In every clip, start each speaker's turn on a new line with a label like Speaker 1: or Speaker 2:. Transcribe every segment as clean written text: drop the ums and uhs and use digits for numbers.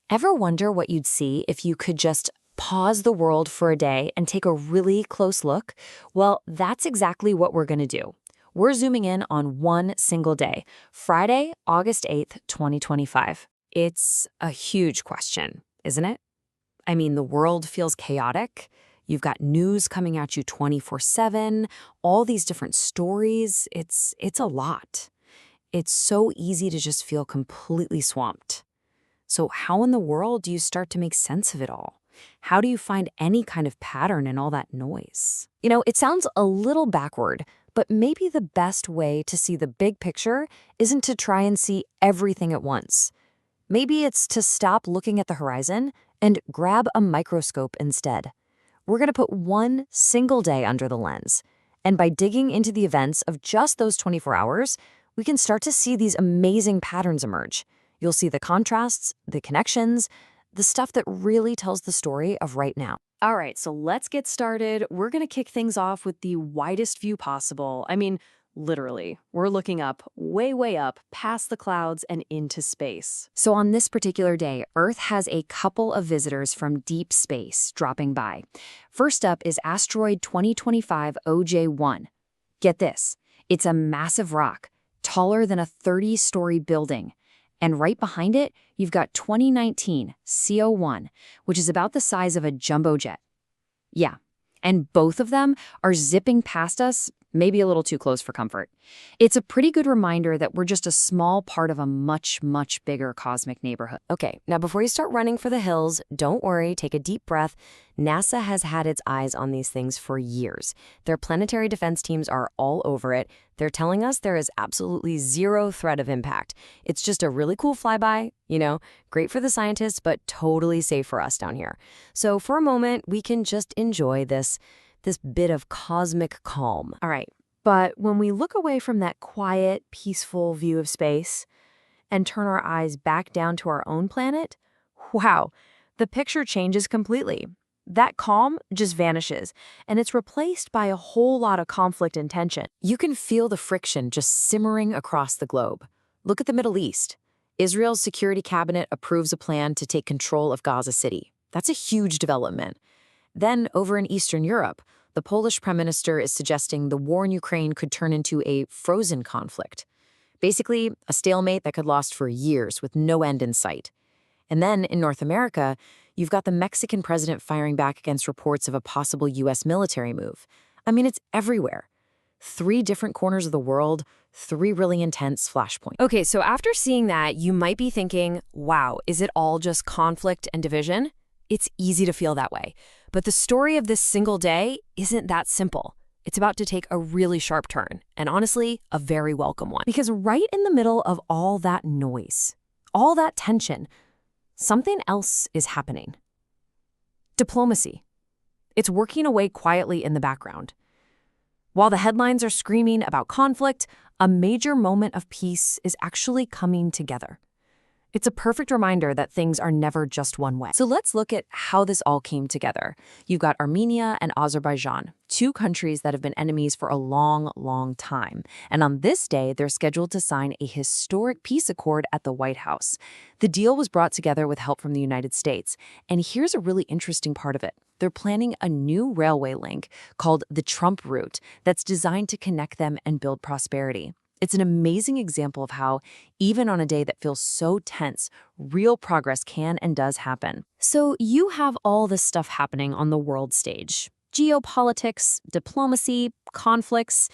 Speaker 1: Ever wonder what you'd see if you could just pause the world for a day and take a really close look? Well, that's exactly what we're going to do. We're zooming in on one single day, Friday, August 8th, 2025. It's a huge question, isn't it? I mean, the world feels chaotic. You've got news coming at you 24/7, all these different stories. It's a lot. It's so easy to just feel completely swamped. So how in the world do you start to make sense of it all? How do you find any kind of pattern in all that noise? It sounds a little backward, but maybe the best way to see the big picture isn't to try and see everything at once. Maybe it's to stop looking at the horizon and grab a microscope instead. We're going to put one single day under the lens. And by digging into the events of just those 24 hours, we can start to see these amazing patterns emerge. You'll see the contrasts, the connections, the stuff that really tells the story of right now. All right, so let's get started. We're going to kick things off with the widest view possible. I mean, literally, we're looking up, way up, past the clouds and into space. So on this particular day, Earth has a couple of visitors from deep space dropping by. First up is Asteroid 2025 OJ1. Get this, it's a massive rock, taller than a 30-story building. And right behind it, you've got 2019 CO1, which is about the size of a jumbo jet. Yeah, and both of them are zipping past us, maybe a little too close for comfort. It's a pretty good reminder that we're just a small part of a much bigger cosmic neighborhood. Okay, now before you start running for the hills, don't worry, take a deep breath. NASA has had its eyes on these things for years. Their planetary defense teams are all over it. They're telling us there is absolutely zero threat of impact. It's just a really cool flyby, great for the scientists, but totally safe for us down here. So for a moment, we can just enjoy this bit of cosmic calm. All right, but when we look away from that quiet, peaceful view of space and turn our eyes back down to our own planet, wow, the picture changes completely. That calm just vanishes, and it's replaced by a whole lot of conflict and tension. You can feel the friction just simmering across the globe. Look at the Middle East. Israel's security cabinet approves a plan to take control of Gaza City. That's a huge development. Then, over in Eastern Europe, the Polish Prime Minister is suggesting the war in Ukraine could turn into a frozen conflict. Basically, a stalemate that could last for years with no end in sight. And then, in North America, you've got the Mexican president firing back against reports of a possible U.S. military move. I mean, it's everywhere. 3 different corners of the world, 3 really intense flashpoints. Okay, so after seeing that, you might be thinking, wow, is it all just conflict and division? It's easy to feel that way. But the story of this single day isn't that simple. It's about to take a really sharp turn, and honestly, a very welcome one. Because right in the middle of all that noise, all that tension, something else is happening. Diplomacy. It's working away quietly in the background. While the headlines are screaming about conflict, a major moment of peace is actually coming together. It's a perfect reminder that things are never just one way. So let's look at how this all came together. You've got Armenia and Azerbaijan, 2 countries that have been enemies for a long time. And on this day, they're scheduled to sign a historic peace accord at the White House. The deal was brought together with help from the United States. And here's a really interesting part of it. They're planning a new railway link called the Trump Route that's designed to connect them and build prosperity. It's an amazing example of how, even on a day that feels so tense, real progress can and does happen. So you have all this stuff happening on the world stage. Geopolitics, diplomacy, conflicts.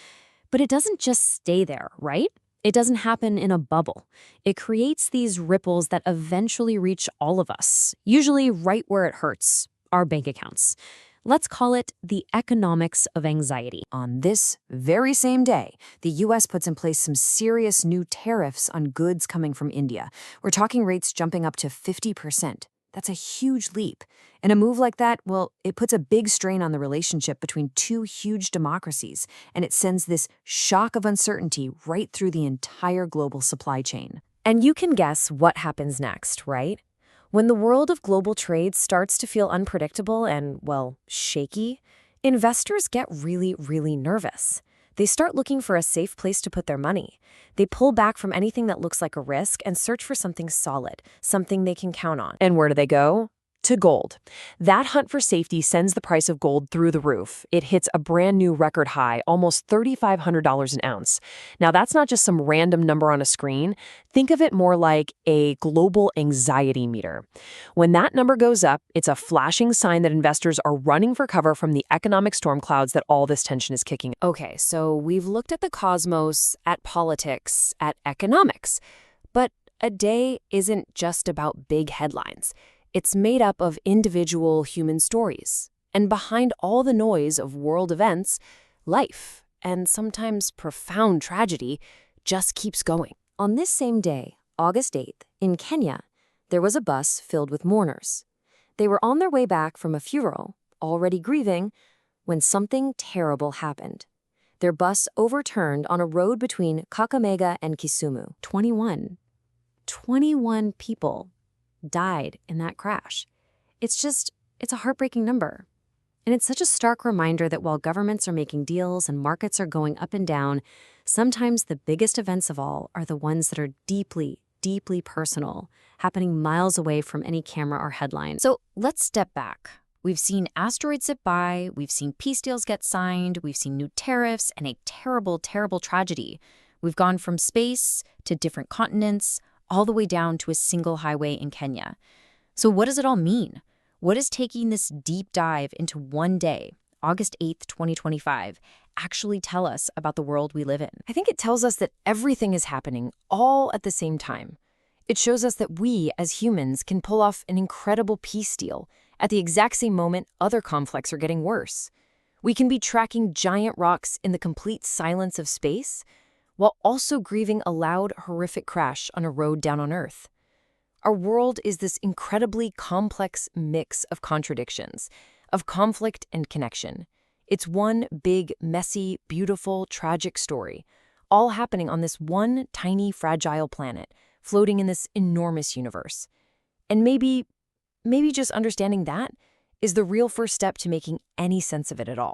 Speaker 1: But it doesn't just stay there, right? It doesn't happen in a bubble. It creates these ripples that eventually reach all of us, usually right where it hurts, our bank accounts. Let's call it the economics of anxiety. On this very same day, the U.S. puts in place some serious new tariffs on goods coming from India. We're talking rates jumping up to 50%. That's a huge leap. And a move like that, well, it puts a big strain on the relationship between 2 huge democracies, and it sends this shock of uncertainty right through the entire global supply chain. And you can guess what happens next, right? When the world of global trade starts to feel unpredictable and, well, shaky, investors get really nervous.
Speaker 2: They start looking for a safe place to put their money. They pull back from anything that looks like a risk and search for something solid, something they can count on.
Speaker 1: And where do they go? To gold. That hunt for safety sends the price of gold through the roof. It hits a brand new record high, almost $3,500 an ounce. Now, that's not just some random number on a screen. Think of it more like a global anxiety meter. When that number goes up, it's a flashing sign that investors are running for cover from the economic storm clouds that all this tension is kicking.
Speaker 2: Okay, so we've looked at the cosmos, at politics, at economics. But a day isn't just about big headlines. It's made up of individual human stories. And behind all the noise of world events, life, and sometimes profound tragedy, just keeps going.
Speaker 1: On this same day, August 8th, in Kenya, there was a bus filled with mourners. They were on their way back from a funeral, already grieving, when something terrible happened. Their bus overturned on a road between Kakamega and Kisumu. 21 people died in that crash. It's a heartbreaking number. And it's such a stark reminder that while governments are making deals and markets are going up and down, sometimes the biggest events of all are the ones that are deeply, deeply personal, happening miles away from any camera or headline.
Speaker 3: So let's step back. We've seen asteroids zip by, we've seen peace deals get signed, we've seen new tariffs, and a terrible, terrible tragedy. We've gone from space to different continents, all the way down to a single highway in Kenya. So what does it all mean? What does taking this deep dive into one day, August 8th, 2025, actually tell us about the world we live in?
Speaker 2: I think it tells us that everything is happening all at the same time. It shows us that we, as humans, can pull off an incredible peace deal at the exact same moment other conflicts are getting worse. We can be tracking giant rocks in the complete silence of space, while also grieving a loud, horrific crash on a road down on Earth. Our world is this incredibly complex mix of contradictions, of conflict and connection. It's one big, messy, beautiful, tragic story, all happening on this one tiny, fragile planet, floating in this enormous universe. And maybe just understanding that is the real first step to making any sense of it at all.